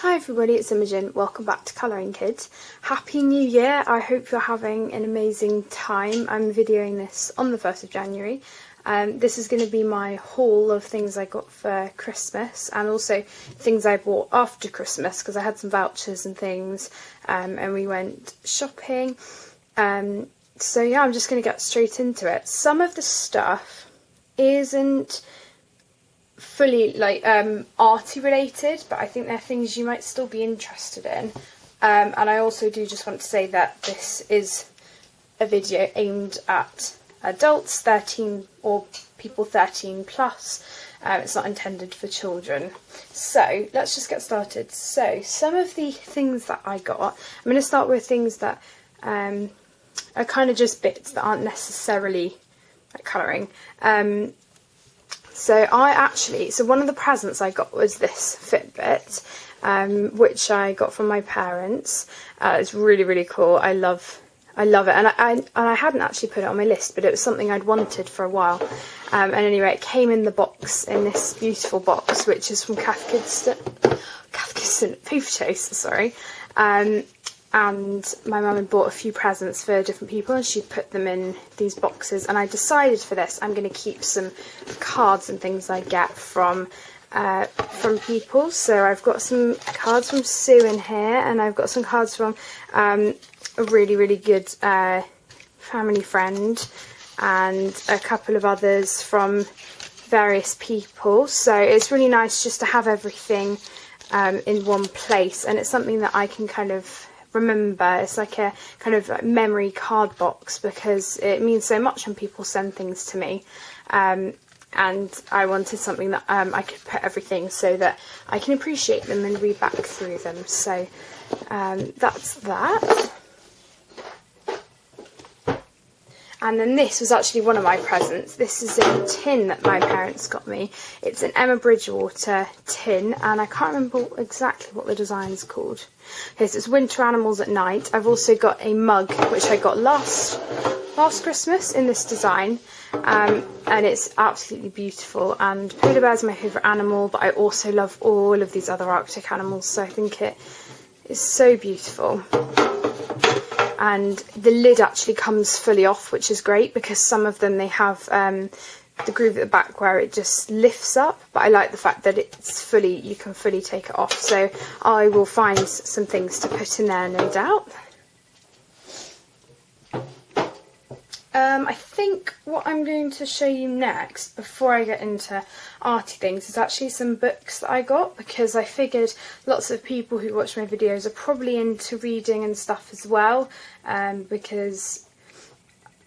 Hi everybody, it's Imogen. Welcome back to Colouring Kids. Happy New Year! I hope you're having an amazing time. I'm videoing this on the 1st of January. This is going to be my haul of things I got for Christmas and also things I bought after Christmas because I had some vouchers and things and we went shopping. So yeah, I'm just going to get straight into it. Some of the stuff isn't fully arty related, but I think they're things you might still be interested in, and I also do just want to say that this is a video aimed at adults 13 or people 13 plus. It's not intended for children. So let's just get started. So some of the things that I got, I'm going to start with things that are kind of just bits that aren't necessarily like colouring. So one of the presents I got was this Fitbit, which I got from my parents. It's really, really cool. I love it, and I hadn't actually put it on my list, but it was something I'd wanted for a while. And anyway, it came in the box, in this beautiful box, which is from Graphite Stick Paper Chase, sorry. And my mum had bought a few presents for different people and she'd put them in these boxes, and I decided for this I'm going to keep some cards and things I get from people. So I've got some cards from Sue in here, and I've got some cards from a really, really good family friend and a couple of others from various people. So it's really nice just to have everything in one place, and it's something that I can kind of remember. It's like a kind of like memory card box because it means so much when people send things to me, and I wanted something that I could put everything so that I can appreciate them and read back through them. So that's that. And then this was actually one of my presents. This is a tin that my parents got me. It's an Emma Bridgewater tin, and I can't remember exactly what the design's called. Okay, so it's Winter Animals at Night. I've also got a mug, which I got last Christmas in this design, and it's absolutely beautiful. And polar bear's my favourite animal, but I also love all of these other Arctic animals, so I think it is so beautiful. And the lid actually comes fully off, which is great because some of them they have the groove at the back where it just lifts up, but I like the fact that you can fully take it off. So I will find some things to put in there, no doubt. I think what I'm going to show you next, before I get into arty things, is actually some books that I got, because I figured lots of people who watch my videos are probably into reading and stuff as well, because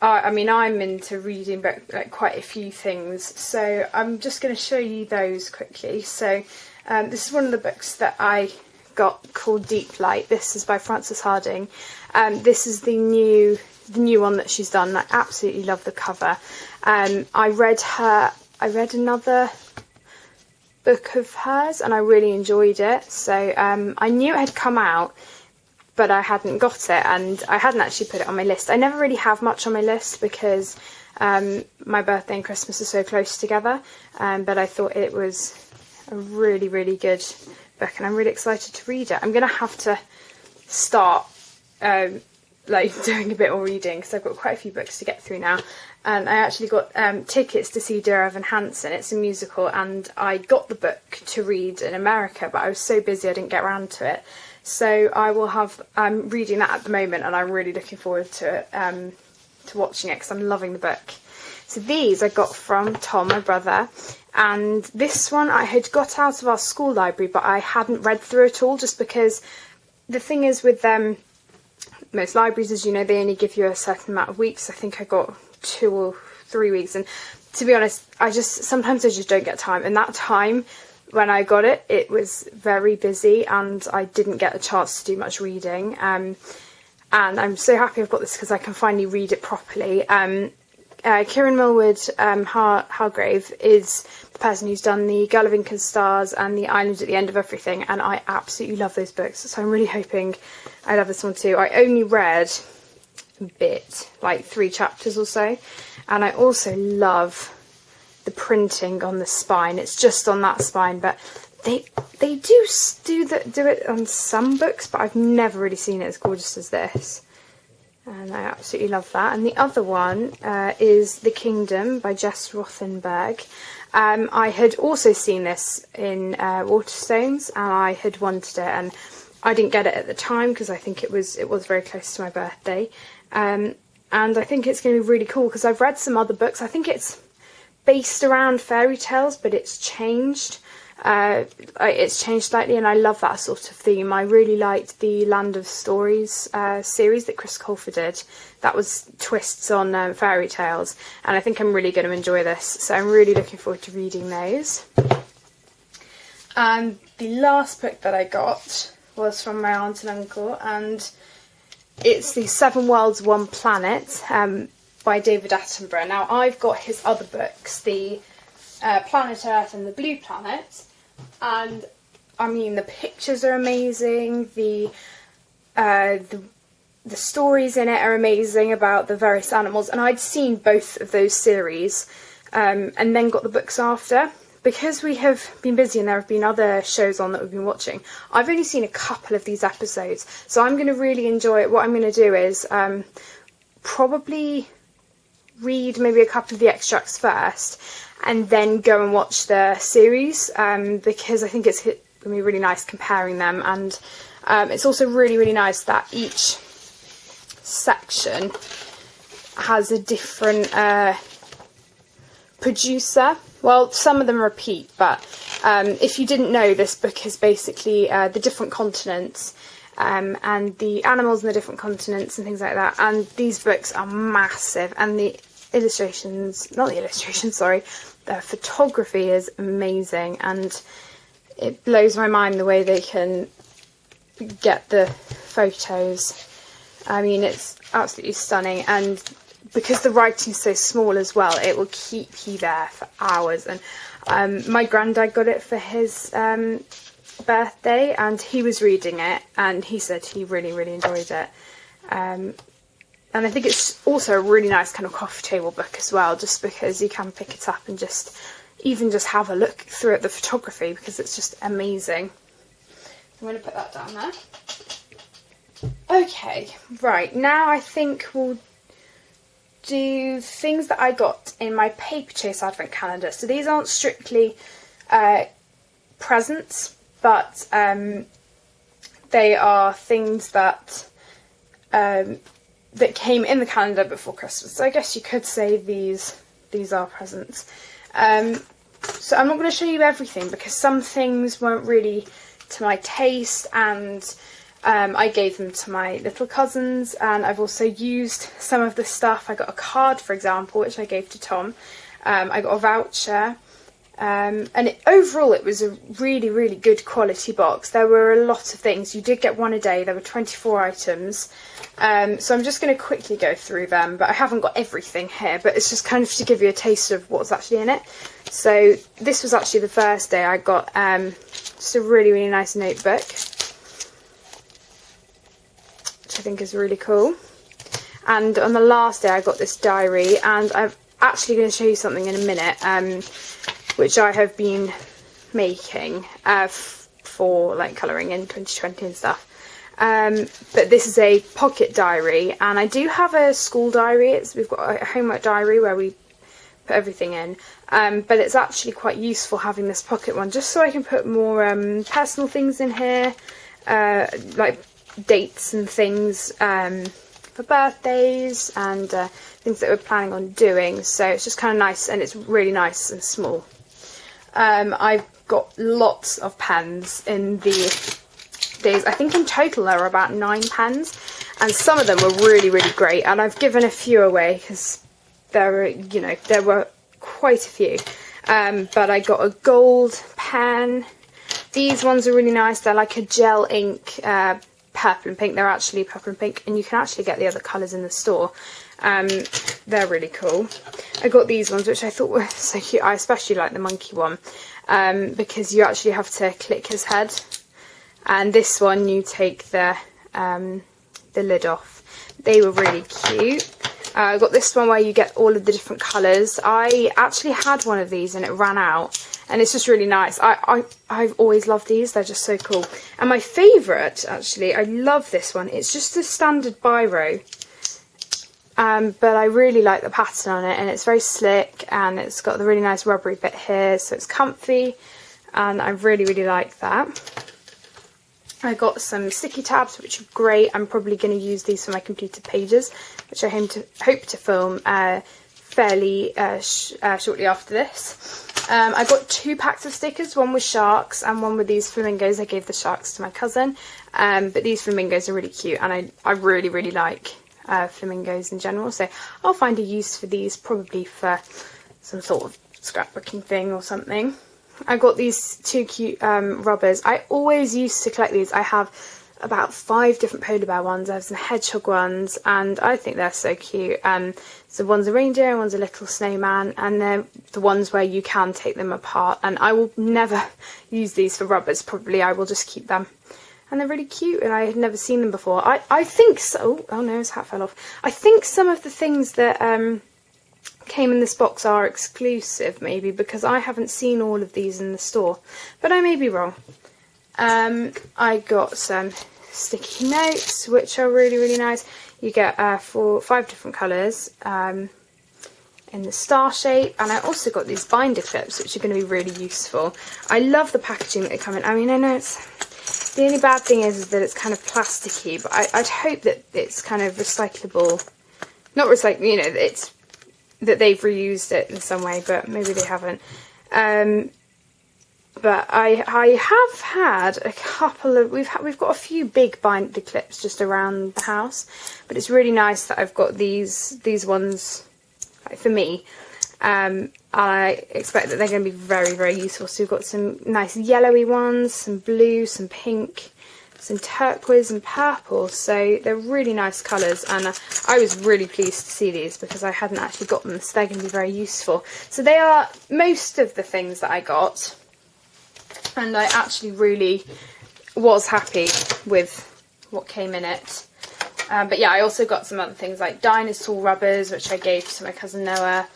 I'm into reading like quite a few things, so I'm just going to show you those quickly. So this is one of the books that I got called Deep Light. This is by Frances Harding. This is the new one that she's done. I absolutely love the cover. I read another book of hers and I really enjoyed it. So I knew it had come out, but I hadn't got it, and I hadn't actually put it on my list. I never really have much on my list because my birthday and Christmas are so close together, but I thought it was a really, really good book and I'm really excited to read it. I'm going to have to start doing a bit more reading because I've got quite a few books to get through now. And I actually got tickets to see Dear Evan Hansen. It's a musical, and I got the book to read in America, but I was so busy I didn't get around to it. So I'm reading that at the moment, and I'm really looking forward to it, to watching it, because I'm loving the book. So these I got from Tom, my brother, and this one I had got out of our school library, but I hadn't read through it all, just because the thing is with most libraries, as you know, they only give you a certain amount of weeks. I think I got 2 or 3 weeks, and to be honest, sometimes I just don't get time, and that time when I got it, it was very busy and I didn't get a chance to do much reading, and I'm so happy I've got this because I can finally read it properly. Kieran Millwood Hargrave is the person who's done the Girl of Ink and Stars and The Island at the End of Everything, and I absolutely love those books, so I'm really hoping I love this one too. I only read a bit, like 3 chapters or so, and I also love the printing on the spine. It's just on that spine, but They do it on some books, but I've never really seen it as gorgeous as this. And I absolutely love that. And the other one is The Kingdom by Jess Rothenberg. I had also seen this in Waterstones, and I had wanted it, and I didn't get it at the time because I think it was very close to my birthday. And I think it's going to be really cool because I've read some other books. I think it's based around fairy tales, but it's changed. It's changed slightly, and I love that sort of theme. I really liked the Land of Stories series that Chris Colfer did. That was twists on fairy tales, and I think I'm really going to enjoy this, so I'm really looking forward to reading those. And the last book that I got was from my aunt and uncle, and it's the 7 Worlds, 1 Planet by David Attenborough. Now, I've got his other books, the Planet Earth and the Blue Planet, and I mean the pictures are amazing, the stories in it are amazing about the various animals, and I'd seen both of those series and then got the books after. Because we have been busy and there have been other shows on that we've been watching, I've only seen a couple of these episodes, so I'm going to really enjoy it. What I'm going to do is probably read maybe a couple of the extracts first and then go and watch the series, because I think it's going to be really nice comparing them, and it's also really, really nice that each section has a different producer. Well, some of them repeat, but if you didn't know, this book is basically the different continents and the animals in the different continents and things like that. And these books are massive, and the photography is amazing, and it blows my mind the way they can get the photos. I mean, it's absolutely stunning, and because the writing's so small as well, it will keep you there for hours. And my granddad got it for his birthday, and he was reading it, and he said he really, really enjoyed it. And I think it's also a really nice kind of coffee table book as well, just because you can pick it up and just have a look through at the photography, because it's just amazing. I'm going to put that down there. Okay, right, now I think we'll do things that I got in my Paper Chase Advent Calendar. So these aren't strictly presents, but they are things that that came in the calendar before Christmas. So I guess you could say these are presents. So I'm not going to show you everything because some things weren't really to my taste, and I gave them to my little cousins, and I've also used some of the stuff. I got a card, for example, which I gave to Tom. I got a voucher, and overall it was a really, really good quality box. There were a lot of things. You did get one a day. There were 24 items. So I'm just going to quickly go through them, but I haven't got everything here, but it's just kind of to give you a taste of what's actually in it. So this was actually the first day. I got just a really, really nice notebook, I think is really cool. And on the last day I got this diary, and I'm actually going to show you something in a minute, which I have been making for like colouring in 2020 and stuff. But this is a pocket diary, and I do have a school diary. We've got a homework diary where we put everything in, but it's actually quite useful having this pocket one, just so I can put more personal things in here, like dates and things for birthdays and things that we're planning on doing. So it's just kind of nice, and it's really nice and small. I've got lots of pens in the days. I think in total there were about 9 pens, and some of them were really, really great, and I've given a few away because there were quite a few. But I got a gold pen. These ones are really nice. They're like a gel ink, purple and pink. They're actually purple and pink, and you can actually get the other colours in the store. They're really cool. I got these ones, which I thought were so cute. I especially like the monkey one, because you actually have to click his head, and this one you take the lid off. They were really cute. I got this one where you get all of the different colours. I actually had one of these and it ran out, and it's just really nice. I've always loved these, they're just so cool. And my favourite, actually, I love this one. It's just a standard biro, but I really like the pattern on it, and it's very slick, and it's got the really nice rubbery bit here, so it's comfy, and I really, really like that. I got some sticky tabs, which are great. I'm probably going to use these for my completed pages, which I hope to film fairly shortly after this. I got 2 packs of stickers, one with sharks and one with these flamingos. I gave the sharks to my cousin, but these flamingos are really cute, and I really, really like flamingos in general, so I'll find a use for these, probably for some sort of scrapbooking thing or something. I got these 2 cute rubbers. I always used to collect these. I have about 5 different polar bear ones. I have some hedgehog ones, and I think they're so cute. So one's a reindeer and one's a little snowman, and they're the ones where you can take them apart, and I will never use these for rubbers. Probably I will just keep them, and they're really cute, and I had never seen them before. I think so. Oh no, his hat fell off. I think some of the things that came in this box are exclusive, maybe, because I haven't seen all of these in the store, but I may be wrong. I got some sticky notes, which are really, really nice. You get 5 different colours in the star shape, and I also got these binder clips, which are going to be really useful. I love the packaging that they come in. I mean, I know it's, the only bad thing is that it's kind of plasticky, but I'd hope that it's kind of recyclable. Not recyclable, you know, it's that they've reused it in some way, but maybe they haven't. But I have had a couple of, we've got a few big binder clips just around the house, but it's really nice that I've got these ones, like, for me. I expect that they're going to be very, very useful. So we've got some nice yellowy ones, some blue, some pink, some turquoise and purple, so they're really nice colours, and I was really pleased to see these because I hadn't actually got them, so they're going to be very useful. So they are most of the things that I got, and I actually really was happy with what came in it. But yeah, I also got some other things like dinosaur rubbers, which I gave to my cousin Noah,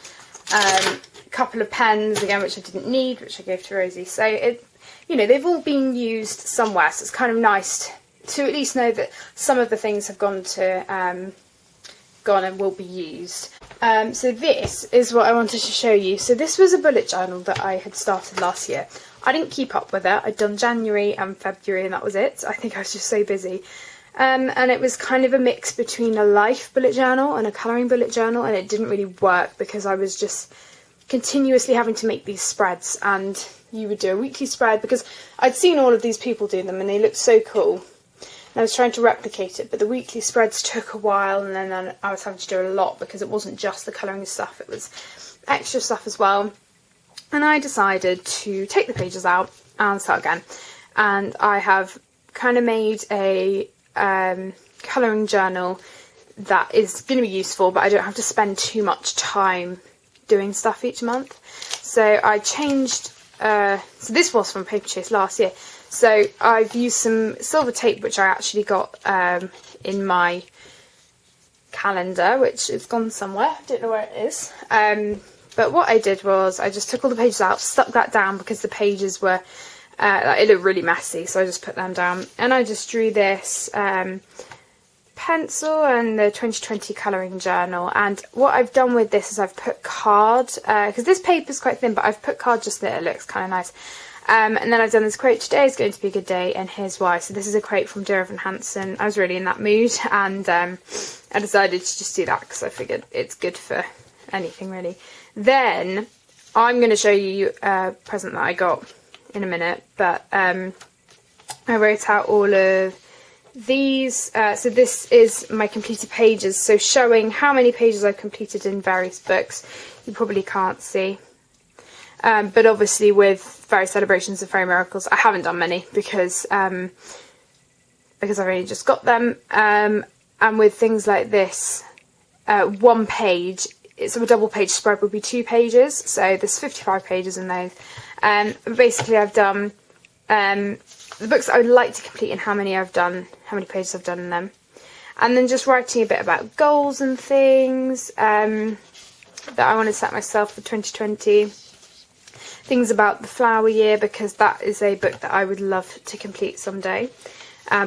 a couple of pens again, which I didn't need, which I gave to Rosie. So it, you know, they've all been used somewhere, so it's kind of nice to at least know that some of the things have gone and will be used. So this is what I wanted to show you. So this was a bullet journal that I had started last year. I didn't keep up with it. I'd done January and February, and that was it. I think I was just so busy. And it was kind of a mix between a life bullet journal and a colouring bullet journal, and it didn't really work because I was just continuously having to make these spreads, and you would do a weekly spread because I'd seen all of these people do them and they looked so cool, and I was trying to replicate it, but the weekly spreads took a while, and then I was having to do a lot because it wasn't just the colouring stuff, it was extra stuff as well. And I decided to take the pages out and start again, and I have kind of made a colouring journal that is going to be useful, but I don't have to spend too much time doing stuff each month. So I changed, so this was from Paper Chase last year, so I've used some silver tape, which I actually got in my calendar, which has gone somewhere, I don't know where it is. But what I did was I just took all the pages out, stuck that down because the pages were, it looked really messy, so I just put them down, and I just drew this pencil and the 2020 colouring journal. And what I've done with this is I've put card, because this paper is quite thin, but I've put card just that it looks kind of nice. And then I've done this quote, "Today is going to be a good day, and here's why." So this is a quote from Dear Evan Hansen. I was really in that mood, and I decided to just do that because I figured it's good for anything really. Then I'm going to show you a present that I got in a minute, but I wrote out all of these. So this is my completed pages, so showing how many pages I've completed in various books. You probably can't see, but obviously with Fairy Celebrations and Fairy Miracles I haven't done many because I've only just got them, and with things like this, one page, so a double page spread would be 2 pages, so there's 55 pages in those. Basically I've done the books that I would like to complete and how many pages I've done in them. And then just writing a bit about goals and things that I want to set myself for 2020. Things about the flower year, because that is a book that I would love to complete someday.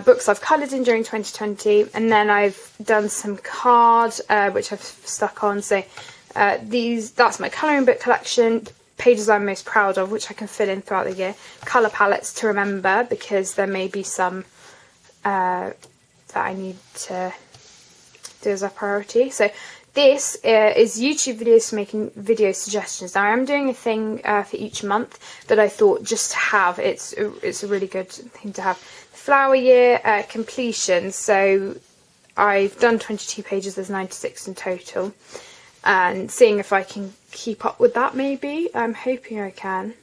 Books I've coloured in during 2020, and then I've done some cards which I've stuck on. So that's my colouring book collection, pages I'm most proud of, which I can fill in throughout the year, colour palettes to remember, because there may be some that I need to do as a priority. So this is YouTube videos for making video suggestions. Now I am doing a thing for each month that I thought just to have. It's a really good thing to have. Flower year completion. So I've done 22 pages. There's 96 in total, and seeing if I can keep up with that. Maybe I'm hoping I can.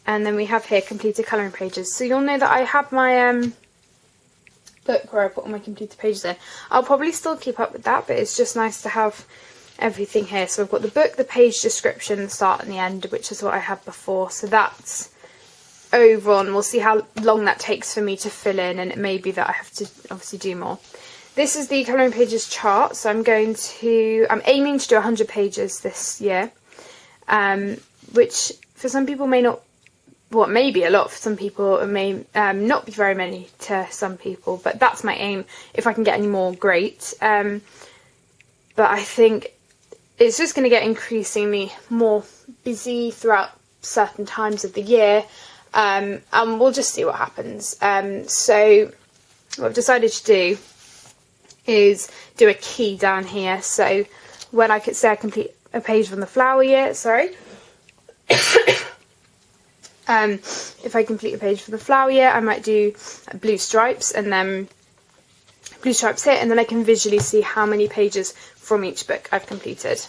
And then we have here completed colouring pages. So you'll know that I have my book where I put all my completed pages in. I'll probably still keep up with that, but it's just nice to have everything here. So I've got the book, the page description, the start and the end, which is what I had before. So that's over on. We'll see how long that takes for me to fill in, and it may be that I have to obviously do more. This is the colouring pages chart. So I'm aiming to do 100 pages this year, which for some people may not, well, maybe a lot for some people, it may not be very many to some people, but that's my aim. If I can get any more, great. But I think it's just going to get increasingly more busy throughout certain times of the year, and we'll just see what happens. So what I've decided to do is do a key down here. So when I could say I complete a page from the flower year, if I complete a page for the flower year, I might do blue stripes, and then blue stripes here, and then I can visually see how many pages from each book I've completed.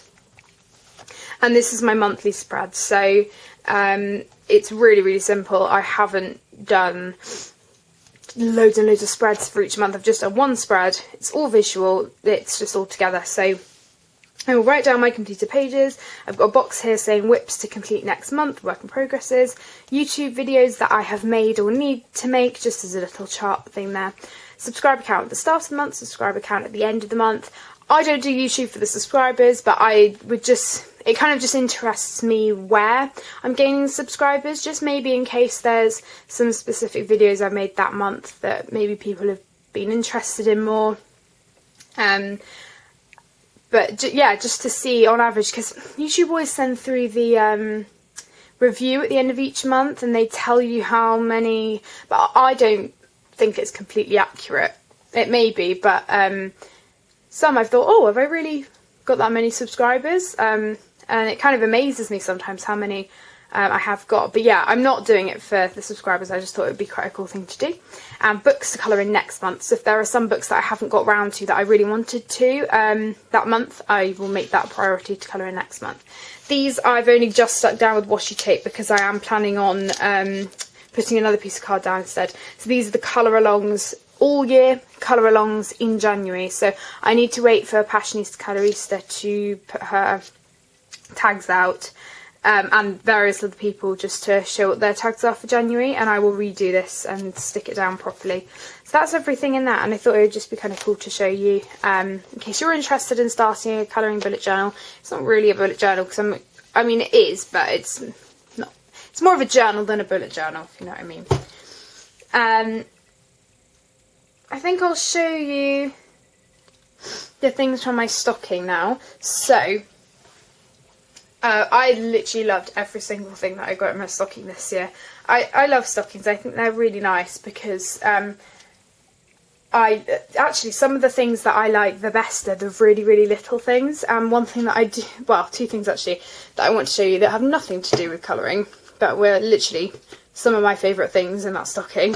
And this is my monthly spread, so it's really, really simple. I haven't done loads and loads of spreads for each month. I've just done one spread. It's all visual, it's just all together. So I will write down my completed pages. I've got a box here saying whips to complete next month, work in progresses, YouTube videos that I have made or need to make, just as a little chart thing there. Subscribe account at the start of the month, subscribe account at the end of the month. I don't do YouTube for the subscribers, but it kind of just interests me where I'm gaining subscribers, just maybe in case there's some specific videos I've made that month that maybe people have been interested in more. But yeah, just to see on average, because YouTube always send through the review at the end of each month, and they tell you how many, but I don't think it's completely accurate. It may be, but some I've thought, oh, have I really got that many subscribers? And it kind of amazes me sometimes how many I have got. But yeah, I'm not doing it for the subscribers. I just thought it would be quite a cool thing to do. And books to colour in next month. So if there are some books that I haven't got round to that I really wanted to that month, I will make that a priority to colour in next month. These I've only just stuck down with washi tape because I am planning on putting another piece of card down instead. So these are the colour alongs all year, colour alongs in January. So I need to wait for Passionista Colorista to put her tags out. And various other people, just to show what their tags are for January, and I will redo this and stick it down properly. So that's everything in that, and I thought it would just be kind of cool to show you in case you're interested in starting a colouring bullet journal. It's not really a bullet journal because I mean it is, but it's not. It's more of a journal than a bullet journal, if you know what I mean. I think I'll show you the things from my stocking now. So I literally loved every single thing that I got in my stocking this year. I love stockings. I think they're really nice because actually some of the things that I like the best are the really, really little things. And one thing that I do, well, two things actually that I want to show you that have nothing to do with colouring, but were literally some of my favourite things in that stocking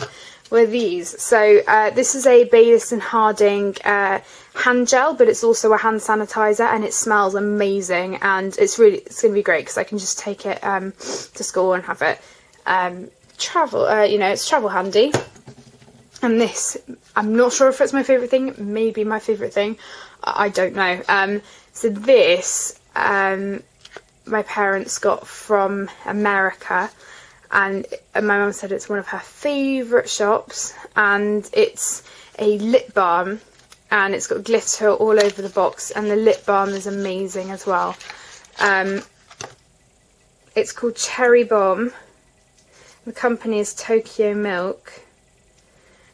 were these. So this is a Baylis and Harding hand gel, but it's also a hand sanitizer, and it smells amazing, and it's going to be great because I can just take it to school and have it travel. You know, it's travel handy. And this, I'm not sure if it's my favourite thing. Maybe my favourite thing. I don't know. So this my parents got from America. And my mum said it's one of her favourite shops, and it's a lip balm, and it's got glitter all over the box, and the lip balm is amazing as well. It's called Cherry Bomb. The company is Tokyo Milk,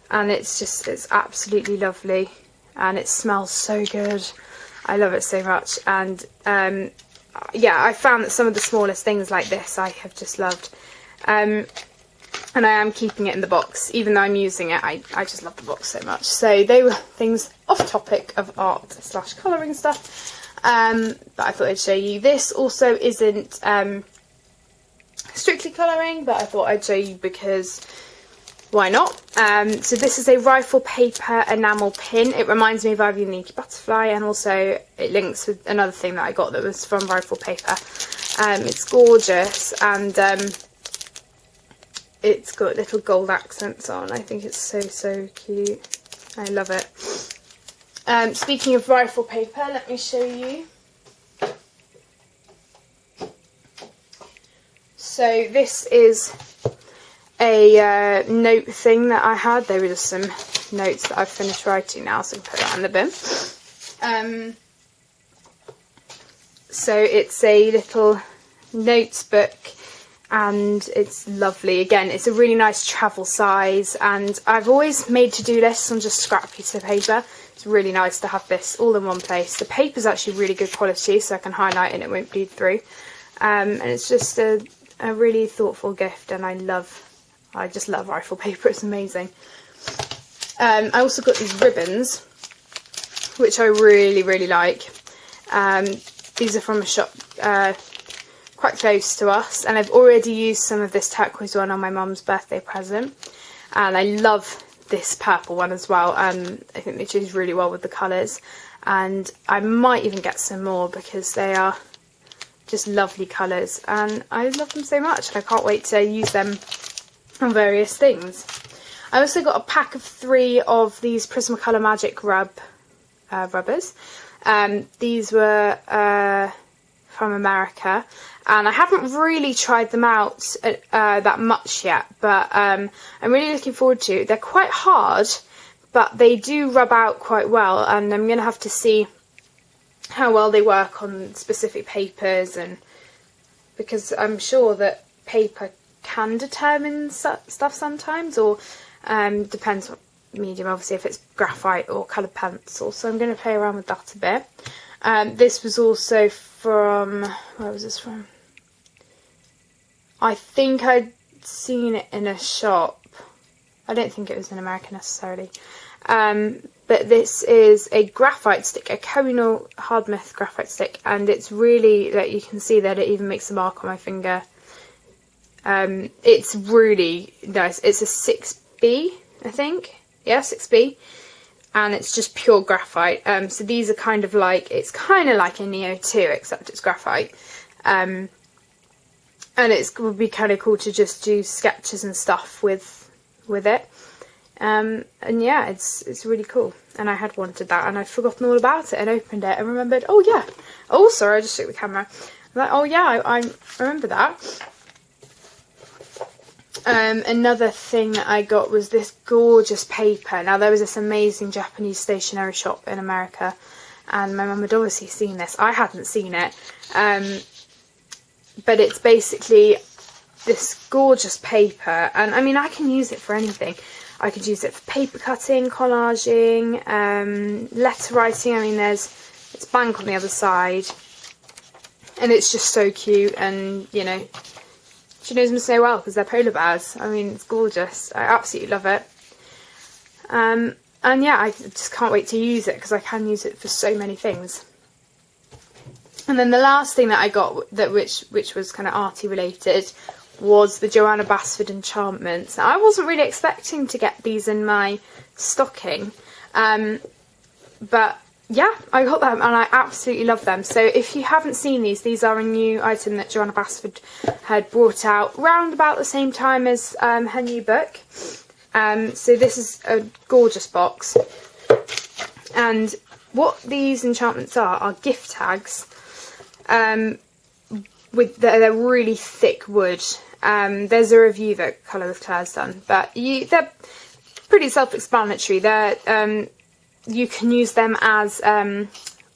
and it's absolutely lovely, and it smells so good. I love it so much. And yeah, I found that some of the smallest things like this I have just loved. And I am keeping it in the box, even though I'm using it. I just love the box so much. So they were things off topic of art / colouring stuff, but I thought I'd show you. This also isn't strictly colouring, but I thought I'd show you because why not? So this is a rifle paper enamel pin. It reminds me of Ivy and the Inky Butterfly, and also it links with another thing that I got that was from rifle paper. It's gorgeous, and it's got little gold accents on. I think it's so cute. I love it. Speaking of rifle paper, let me show you. So this is a note thing that I had. There were just some notes that I've finished writing now, so I can put that in the bin. So it's a little notes book, and it's lovely. Again, it's a really nice travel size, and I've always made to-do lists on just scrap piece of paper. It's really nice to have this all in one place. The paper's actually really good quality, so I can highlight and it won't bleed through. And it's just a really thoughtful gift, and I just love rifle paper. It's amazing. I also got these ribbons, which I really like. These are from a shop quite close to us, and I've already used some of this turquoise one on my mum's birthday present, and I love this purple one as well. I think they choose really well with the colours, and I might even get some more because they are just lovely colours, and I love them so much, and I can't wait to use them on various things. I also got a pack of 3 of these Prismacolor Magic rubbers. These were from America, and I haven't really tried them out that much yet, but I'm really looking forward to it. They're quite hard, but they do rub out quite well, and I'm going to have to see how well they work on specific papers, and because I'm sure that paper can determine stuff sometimes, or depends what medium, obviously, if it's graphite or coloured pencil, so I'm going to play around with that a bit. This was also from, where was this from? I think I'd seen it in a shop. I don't think it was in America necessarily. But this is a graphite stick, a Kohinoor Hardmouth graphite stick, and it's really, like, you can see that it even makes a mark on my finger. It's really nice. It's a 6B, I think. Yeah, 6B. And it's just pure graphite. So these are kind of like, it's kind of like a Neo 2, except it's graphite. And it would be kind of cool to just do sketches and stuff with it. And yeah, it's really cool. And I had wanted that, and I'd forgotten all about it, and opened it and remembered, oh yeah. Oh, sorry, I just shook the camera. I'm like, oh yeah, I remember that. Another thing that I got was this gorgeous paper. Now, there was this amazing Japanese stationery shop in America, and my mum had obviously seen this. I hadn't seen it, but it's basically this gorgeous paper, and I mean, I can use it for anything. I could use it for paper cutting, collaging, letter writing. I mean, it's blank on the other side, and it's just so cute, and you know, she knows them so well because they're polar bears. I mean, it's gorgeous. I absolutely love it. And yeah, I just can't wait to use it because I can use it for so many things. And then the last thing that I got, which was kind of arty related, was the Joanna Basford Enchantments. Now, I wasn't really expecting to get these in my stocking, but yeah, I got them and I absolutely love them. So if you haven't seen these are a new item that Joanna Basford had brought out round about the same time as her new book. So this is a gorgeous box, and what these enchantments are gift tags. They're really thick wood. There's a review that Colour with Claire's done, but pretty self-explanatory. You can use them as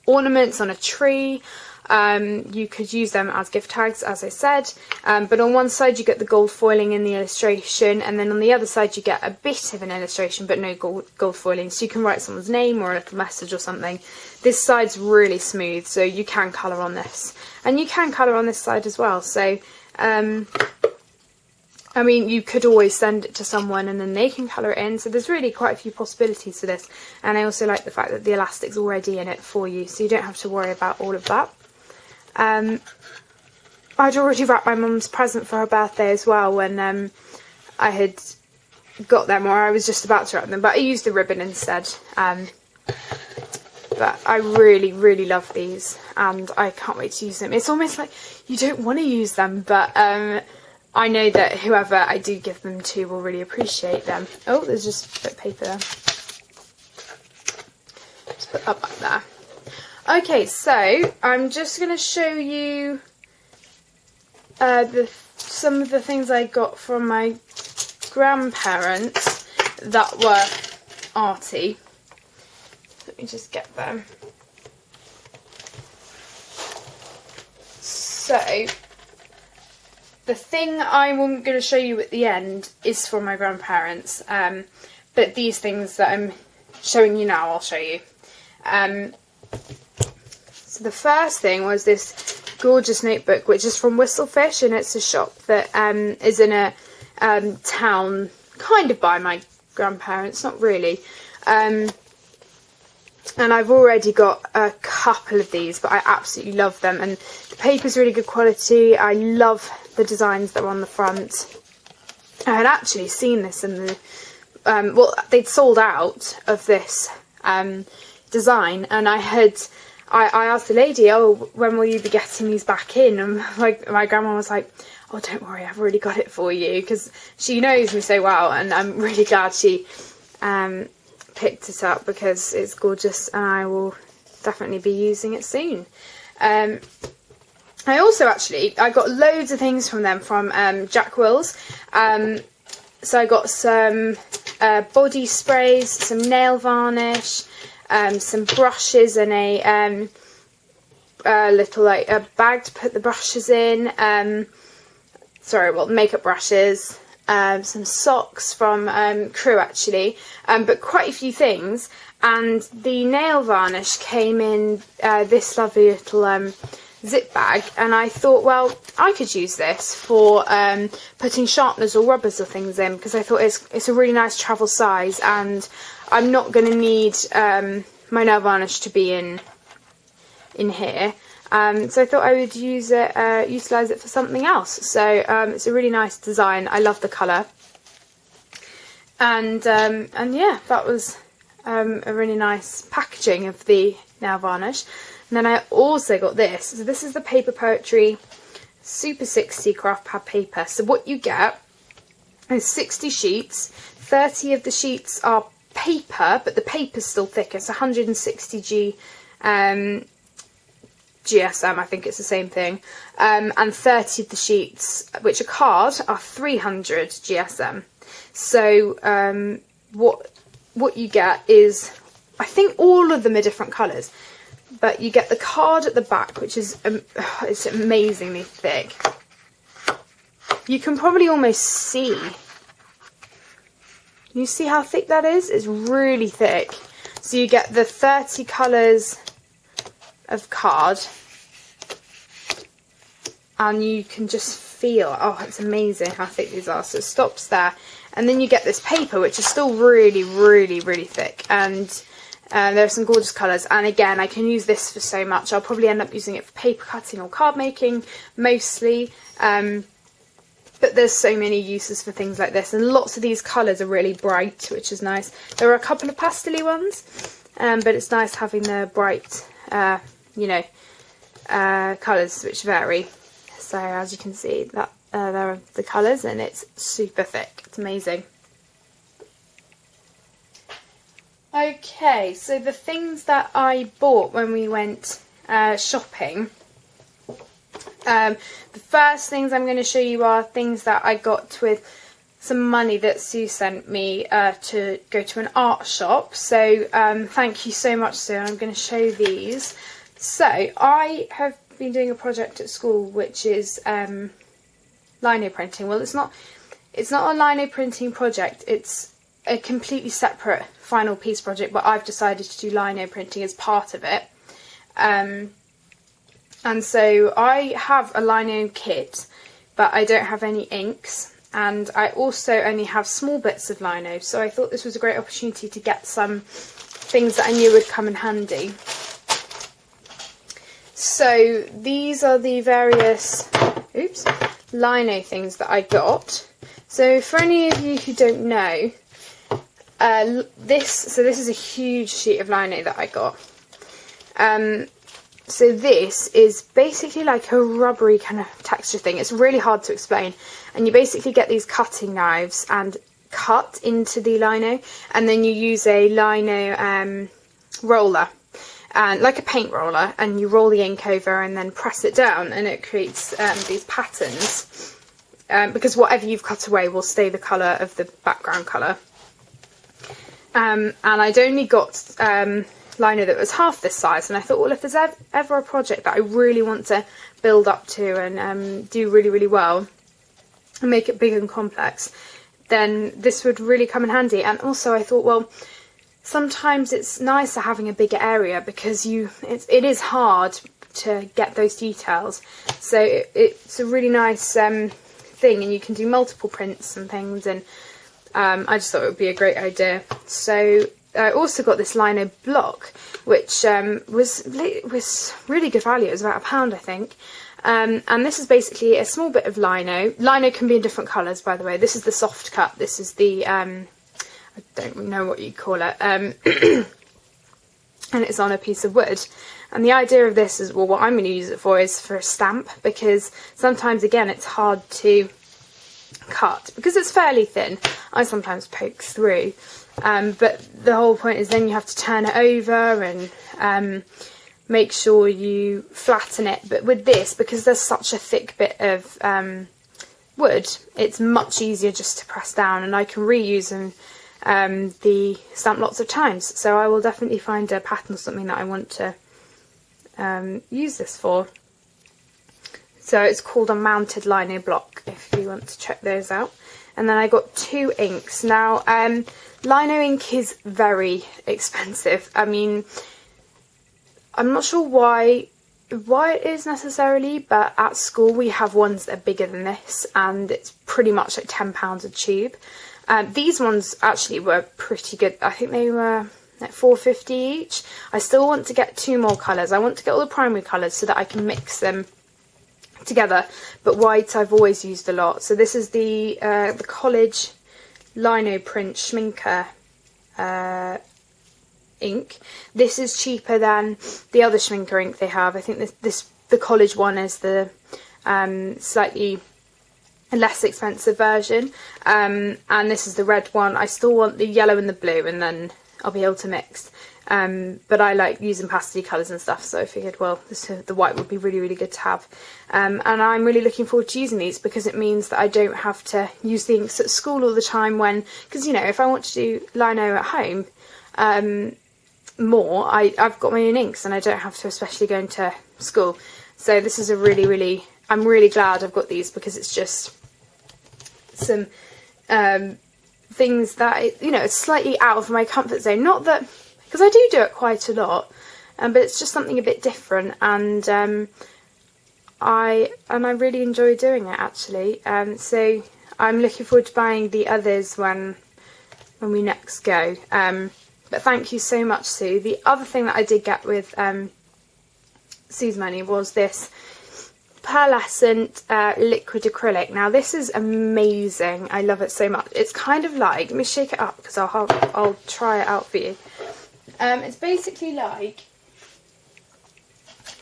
ornaments on a tree. You could use them as gift tags, as I said, but on one side you get the gold foiling in the illustration, and then on the other side you get a bit of an illustration but no gold foiling, so you can write someone's name or a little message or something. This side's really smooth, so you can colour on this, and you can colour on this side as well. So I mean, you could always send it to someone and then they can colour it in, so there's really quite a few possibilities for this. And I also like the fact that the elastic's already in it for you, so you don't have to worry about all of that. I'd already wrapped my mum's present for her birthday as well when I had got them, or I was just about to wrap them, but I used the ribbon instead. But I really, really love these, and I can't wait to use them. It's almost like you don't want to use them, but I know that whoever I do give them to will really appreciate them. Oh, there's just a bit of paper there. Just put that back there. Okay, so I'm just going to show you some of the things I got from my grandparents that were arty. Let me just get them. So, the thing I'm going to show you at the end is from my grandparents, but these things that I'm showing you now, I'll show you. So the first thing was this gorgeous notebook, which is from Whistlefish, and it's a shop that is in a town kind of by my grandparents, not really. And I've already got a couple of these, but I absolutely love them, and the paper's really good quality. I love the designs that are on the front. I had actually seen this in the well, they'd sold out of this design, and I asked the lady, oh, when will you be getting these back in? And my grandma was like, oh, don't worry, I've already got it for you, because she knows me so well, and I'm really glad she picked it up because it's gorgeous, and I will definitely be using it soon. I also I got loads of things from them from Jack Wills. So I got some body sprays, some nail varnish, some brushes, and a little a bag to put the brushes in. Makeup brushes. Some socks from Crew actually, but quite a few things. And the nail varnish came in this lovely little zip bag, and I thought, well, I could use this for putting sharpeners or rubbers or things in, because I thought it's a really nice travel size, and I'm not going to need my nail varnish to be in here. So I thought I would utilise it for something else. So it's a really nice design. I love the colour, and yeah, that was a really nice packaging of the nail varnish. And then I also got this. So this is the Paper Poetry Super 60 craft pad paper. So what you get is 60 sheets. 30 of the sheets are paper, but the paper's still thick. It's 160 GSM, I think it's the same thing, and 30 of the sheets, which are card, are 300 GSM. So what you get is, I think all of them are different colours, but you get the card at the back, which is it's amazingly thick. You can probably almost see. You see how thick that is? It's really thick. So you get the 30 colours of card, and you can just feel, oh, it's amazing how thick these are. So it stops there, and then you get this paper, which is still really, really, really thick, and there are some gorgeous colours. And again, I can use this for so much. I'll probably end up using it for paper cutting or card making mostly, but there's so many uses for things like this, and lots of these colours are really bright, which is nice. There are a couple of pastel-y ones, but it's nice having the bright colours which vary. So as you can see, that there are the colours, and it's super thick. It's amazing. Okay, so the things that I bought when we went shopping. The first things I'm going to show you are things that I got with some money that Sue sent me to go to an art shop. So thank you so much, Sue. I'm going to show these. So I have been doing a project at school which is lino printing. Well, it's not a lino printing project, it's a completely separate final piece project, but I've decided to do lino printing as part of it. And so I have a lino kit, but I don't have any inks, and I also only have small bits of lino, so I thought this was a great opportunity to get some things that I knew would come in handy. So these are the various lino things that I got. So for any of you who don't know, this is a huge sheet of lino that I got. So this is basically like a rubbery kind of texture thing. It's really hard to explain, and you basically get these cutting knives and cut into the lino, and then you use a lino roller, and like a paint roller, and you roll the ink over and then press it down, and it creates these patterns, because whatever you've cut away will stay the colour of the background colour. And I'd only got lino that was half this size, and I thought, well, if there's ever a project that I really want to build up to and do really, really well and make it big and complex, then this would really come in handy. And also I thought, well, sometimes it's nicer having a bigger area, because it is hard to get those details, so it's a really nice thing, and you can do multiple prints and things, and I just thought it would be a great idea. So I also got this lino block, which was really good value. It was about £1, I think. And this is basically a small bit of lino. Lino can be in different colours, by the way. This is the soft cut. This is the, I don't know what you call it. And it's on a piece of wood. And the idea of this is, well, what I'm going to use it for is for a stamp, because sometimes, again, it's hard to cut because it's fairly thin. I sometimes poke through. But the whole point is then you have to turn it over and make sure you flatten it. But with this, because there's such a thick bit of wood, it's much easier just to press down, and I can reuse the stamp lots of times. So I will definitely find a pattern or something that I want to use this for. So it's called a mounted lino block, if you want to check those out. And then I got 2 inks. Now, lino ink is very expensive. I mean, I'm not sure why it is necessarily, but at school we have ones that are bigger than this, and it's pretty much like £10 a tube. These ones actually were pretty good. I think they were like £4.50 each. I still want to get 2 more colours. I want to get all the primary colours so that I can mix them together, but white I've always used a lot. So this is the college lino print schminker ink. This is cheaper than the other schminker ink they have. I think the college one is the slightly less expensive version, and this is the red one. I still want the yellow and the blue, and then I'll be able to mix. But I like using pastel colours and stuff, so I figured, well, the white would be really, really good to have. And I'm really looking forward to using these, because it means that I don't have to use the inks at school all the time because, you know, if I want to do lino at home more, I've got my own inks and I don't have to especially go into school. So this is I'm really glad I've got these, because it's just some things that, you know, it's slightly out of my comfort zone. Not that, because I do it quite a lot, but it's just something a bit different, and I really enjoy doing it, actually. So I'm looking forward to buying the others when we next go. But thank you so much, Sue. The other thing that I did get with Sue's money was this Pearlescent liquid acrylic. Now this is amazing. I love it so much. It's kind of like, let me shake it up because I'll try it out for you. It's basically like,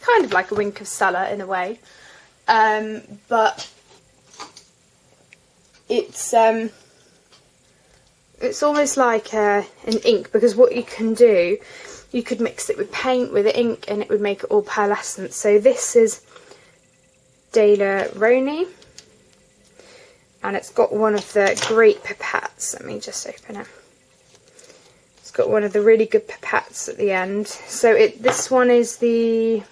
kind of like a Wink of Stella in a way, but it's almost like an ink, because what you can do, you could mix it with paint, with ink, and it would make it all pearlescent. So this is De La Roni, and it's got one of the great pipettes. Let me just open it. It's got one of the really good pipettes at the end. So this one is the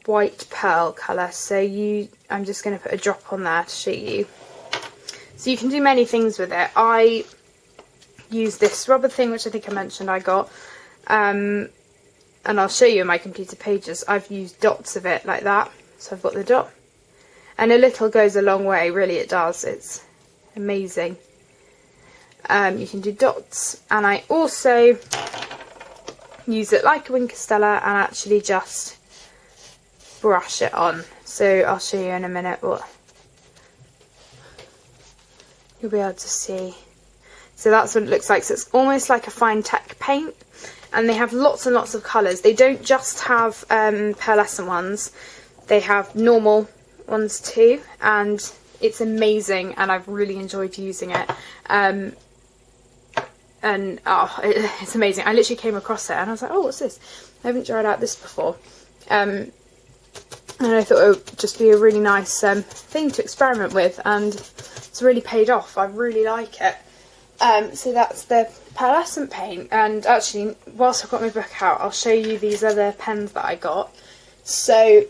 white pearl colour. So I'm just going to put a drop on there to show you. So you can do many things with it. I use this rubber thing, which I think I mentioned I got. And I'll show you in my completed pages. I've used dots of it like that. So I've got the dot. And a little goes a long way, really it does. It's amazing. You can do dots. And I also use it like a wing Castella and actually just brush it on. So I'll show you in a minute what you'll be able to see. So that's what it looks like. So it's almost like a fine tech paint. And they have lots and lots of colours. They don't just have pearlescent ones. They have normal ones too, and it's amazing, and I've really enjoyed using it. It's amazing. I literally came across it and I was like, oh, what's this? I haven't tried out this before. And I thought it would just be a really nice thing to experiment with, and it's really paid off. I really like it. So that's the pearlescent paint, and actually whilst I've got my book out, I'll show you these other pens that I got. So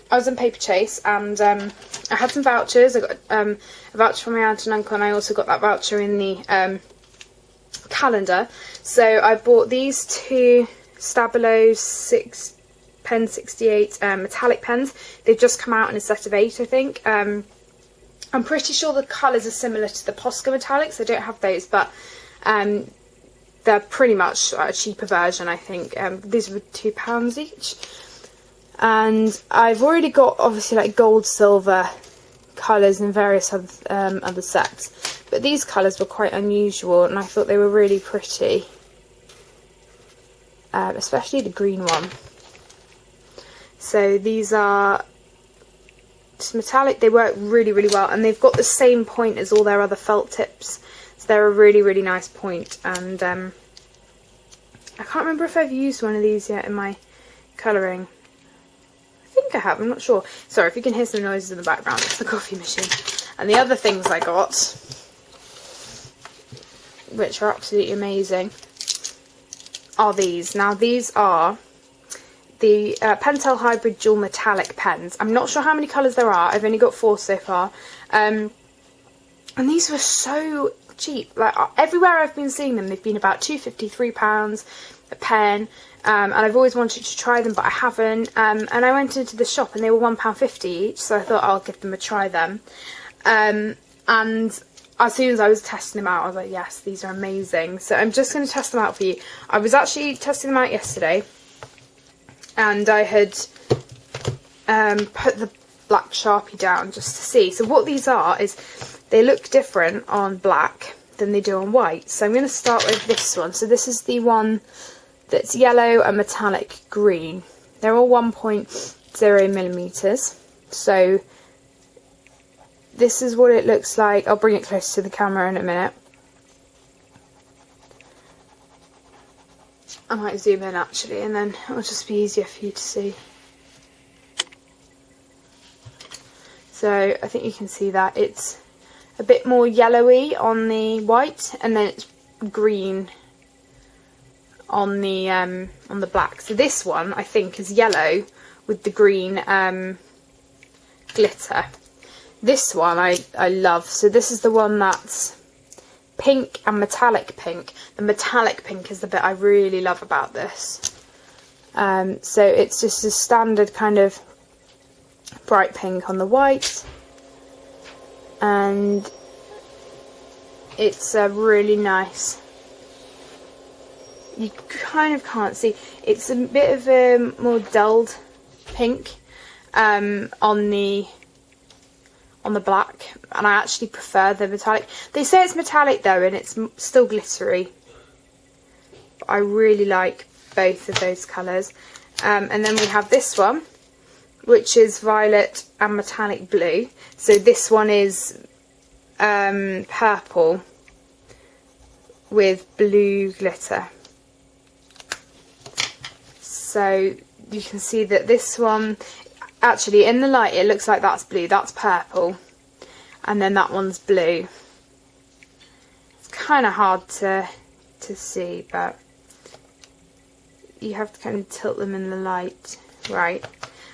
I was in Paper Chase, and I had some vouchers. I got a voucher from my aunt and uncle, and I also got that voucher in the calendar. So I bought these two Stabilo Pen 68 metallic pens. They've just come out in a set of 8, I think. I'm pretty sure the colours are similar to the Posca metallics. I don't have those, but they're pretty much a cheaper version, I think. These were £2 each. And I've already got obviously like gold, silver colours in various other sets, but these colours were quite unusual and I thought they were really pretty, especially the green one. So these are just metallic. They work really, really well, and they've got the same point as all their other felt tips, so they're a really, really nice point. And I can't remember if I've used one of these yet in my colouring. I think I have, I'm not sure. Sorry if you can hear some noises in the background, it's the coffee machine. And the other things I got, which are absolutely amazing, are these. Now these are the Pentel Hybrid Dual Metallic pens. I'm not sure how many colours there are, I've only got 4 so far. And these were so cheap. Like everywhere I've been seeing them, they've been about £2.50, £3 a pen. And I've always wanted to try them, but I haven't. And I went into the shop and they were £1.50 each, so I thought I'll give them a try then. And as soon as I was testing them out, I was like, yes, these are amazing. So I'm just going to test them out for you. I was actually testing them out yesterday, and I had put the black Sharpie down just to see. So what these are is they look different on black than they do on white. So I'm going to start with this one. So this is the one that's yellow and metallic green. They're all 1.0 millimeters. So this is what it looks like. I'll bring it close to the camera in a minute. I might zoom in actually, and then it'll just be easier for you to see. So I think you can see that it's a bit more yellowy on the white, and then it's green on the black. So this one I think is yellow with the green glitter. This one I love. So this is the one that's pink and metallic pink. The metallic pink is the bit I really love about this. So it's just a standard kind of bright pink on the white, and it's a really nice, you kind of can't see, it's a bit of a more dulled pink on the black, and I actually prefer the metallic. They say it's metallic though, and it's still glittery, but I really like both of those colours. And then we have this one, which is violet and metallic blue. So this one is purple with blue glitter. So you can see that this one, actually in the light it looks like that's blue, that's purple. and then that one's blue. It's kind of hard to see, but you have to kind of tilt them in the light. Right.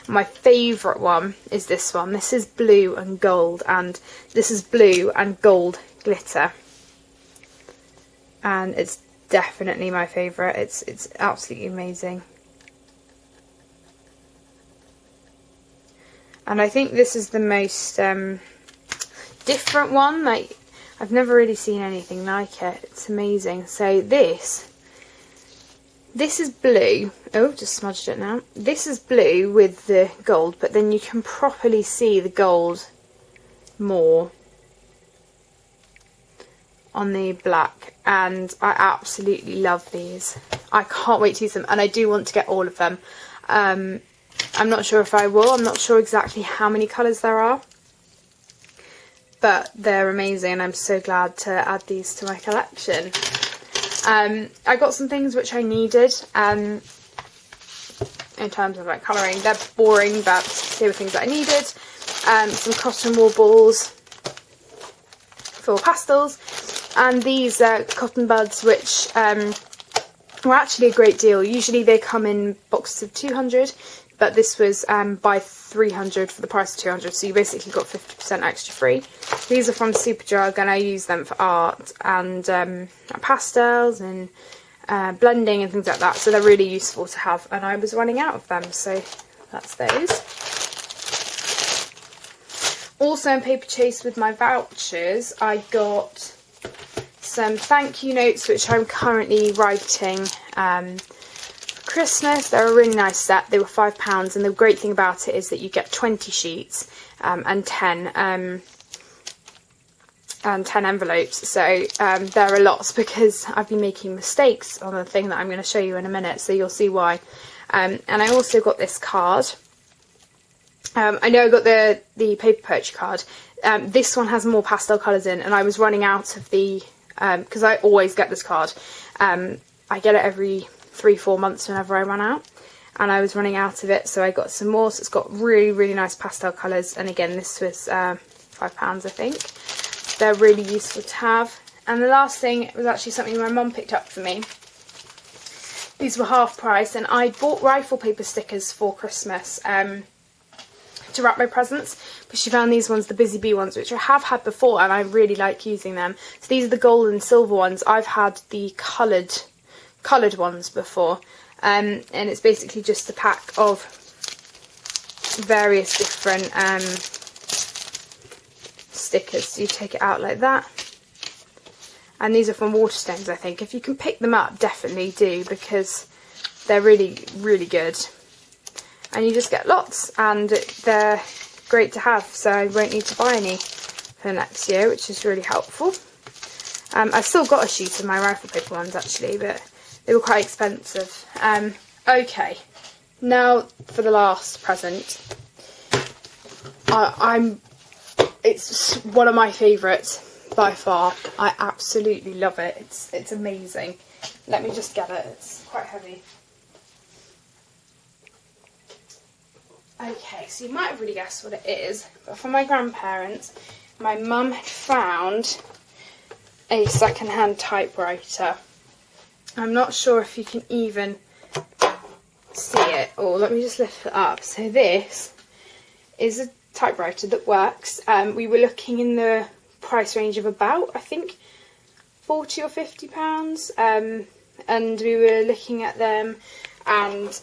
My favourite one is this one. This is blue and gold, and this is blue and gold glitter. And it's definitely my favourite. It's absolutely amazing. And I think this is the most different one. Like, I've never really seen anything like it. It's amazing. So this is blue. Oh, just smudged it now. This is blue with the gold, but then you can properly see the gold more on the black, and I absolutely love these. I can't wait to use them, and I do want to get all of them. I'm not sure if I will. I'm not sure exactly how many colours there are, but they're amazing, and I'm so glad to add these to my collection. I got some things which I needed in terms of like colouring. They're boring, but they were things that I needed. Some cotton wool balls for pastels, and these cotton buds, which were actually a great deal. Usually they come in boxes of 200, but this was by 300 for the price of 200, so you basically got 50% extra free. These are from Superdrug, and I use them for art and pastels and blending and things like that, so they're really useful to have, and I was running out of them, so that's those. Also in Paper Chase with my vouchers, I got some thank you notes which I'm currently writing for Christmas. They're a really nice set. They were £5, and the great thing about it is that you get 20 sheets and 10 envelopes. So there are lots, because I've been making mistakes on the thing that I'm going to show you in a minute, so you'll see why. And I also got this card. I know I got the paper poetry card. This one has more pastel colours in, and I was running out of the, because I always get this card. I get it every 3-4 months whenever I run out, and I was running out of it, so I got some more. So it's got really, really nice pastel colours, and again, this was £5, I think. They're really useful to have. And the last thing was actually something my mum picked up for me. These were half price, and I bought rifle paper stickers for Christmas to wrap my presents, but she found these ones, the Busy Bee ones, which I have had before, and I really like using them. So these are the gold and silver ones. I've had the coloured ones before, and it's basically just a pack of various different stickers. So you take it out like that, and these are from Waterstones, I think. If you can pick them up, definitely do, because they're really, really good. And you just get lots, and they're great to have, so I won't need to buy any for next year, which is really helpful. I've still got a sheet of my rifle paper ones actually, but they were quite expensive. Okay, now for the last present. It's one of my favourites by far. I absolutely love it. It's amazing. Let me just get it. It's quite heavy. Okay, so you might have already guessed what it is, but for my grandparents, my mum had found a second-hand typewriter. I'm not sure if you can even see it, or let me just lift it up. So this is a typewriter that works. We were looking in the price range of about, I think, £40 or £50, and we were looking at them, and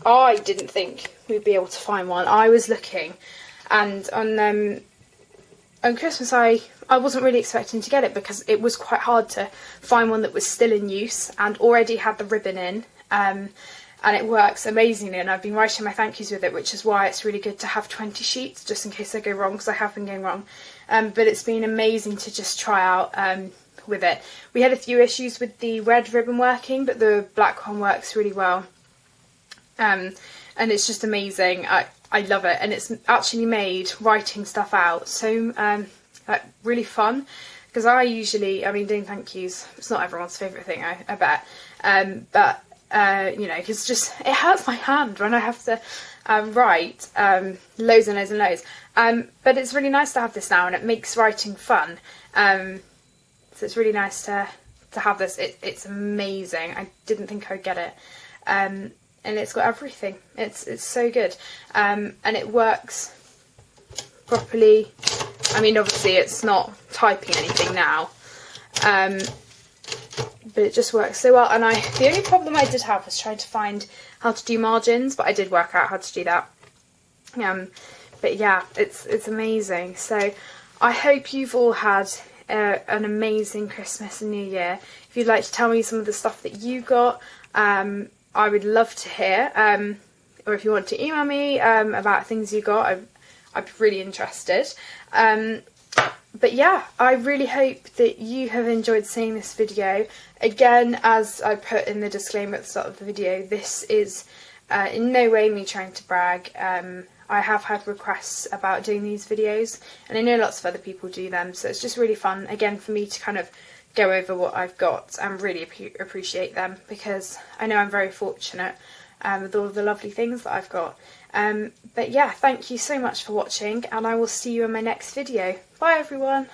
I didn't think we'd be able to find one. I was looking, and on Christmas I wasn't really expecting to get it, because it was quite hard to find one that was still in use and already had the ribbon in, and it works amazingly, and I've been writing my thank yous with it, which is why it's really good to have 20 sheets just in case I go wrong, because I have been going wrong. But it's been amazing to just try out with it. We had a few issues with the red ribbon working, but the black one works really well. And it's just amazing. I love it, and it's actually made writing stuff out so like really fun, because I mean, doing thank yous, it's not everyone's favourite thing, I bet, but you know, because just it hurts my hand when I have to write loads and loads and loads. But it's really nice to have this now, and it makes writing fun. So it's really nice to have this. It's amazing. I didn't think I'd get it. And it's got everything. It's so good. And it works properly. I mean, obviously it's not typing anything now. But it just works so well. And the only problem I did have was trying to find how to do margins, but I did work out how to do that. But yeah, it's amazing. So I hope you've all had an amazing Christmas and New Year. If you'd like to tell me some of the stuff that you got, I would love to hear. Or if you want to email me about things you got, I'd be really interested. But yeah, I really hope that you have enjoyed seeing this video. Again, as I put in the disclaimer at the start of the video, this is in no way me trying to brag. I have had requests about doing these videos, and I know lots of other people do them, so it's just really fun, again, for me to kind of go over what I've got and really appreciate them, because I know I'm very fortunate with all the lovely things that I've got. But yeah, thank you so much for watching, and I will see you in my next video. Bye everyone!